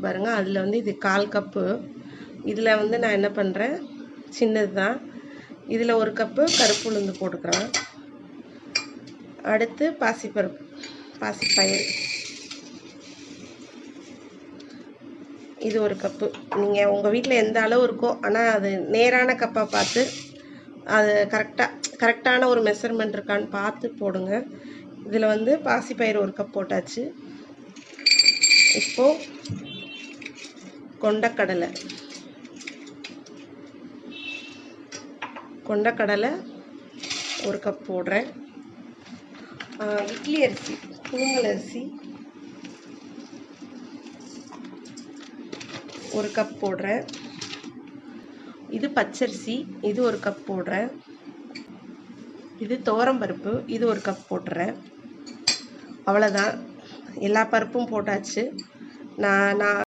பாருங்க, அதில் வந்து இது 1/4 கப்பு. இதில் வந்து நான் என்ன பண்ணுறேன், சின்னது தான். இதில் 1 கப்பு கருப்பு உளுந்து போட்டுக்கிறேன். அடுத்து பாசிப்பருப்பு, பாசிப்பயிறு, இது 1 கப்பு. நீங்கள் உங்கள் வீட்டில் எந்த அளவு இருக்கோ, ஆனால் அது நேரான கப்பாக பார்த்து அது கரெக்டான ஒரு மெஷர்மெண்ட் இருக்கான்னு பார்த்து போடுங்க. இதில் வந்து பாசிப்பயிறு 1 கப் போட்டாச்சு. இப்போது கொண்டக்கடலை 1 கப் போடுறேன். இட்லி அரிசி, புழுங்கல் அரிசி 1 கப் போடுறேன். இது பச்சரிசி, இது 1 கப் போடுறேன். இது துவரம்பருப்பு, இது 1 கப் போட்டுறேன். அவ்வளோதான், எல்லா பருப்பும் போட்டாச்சு. நான்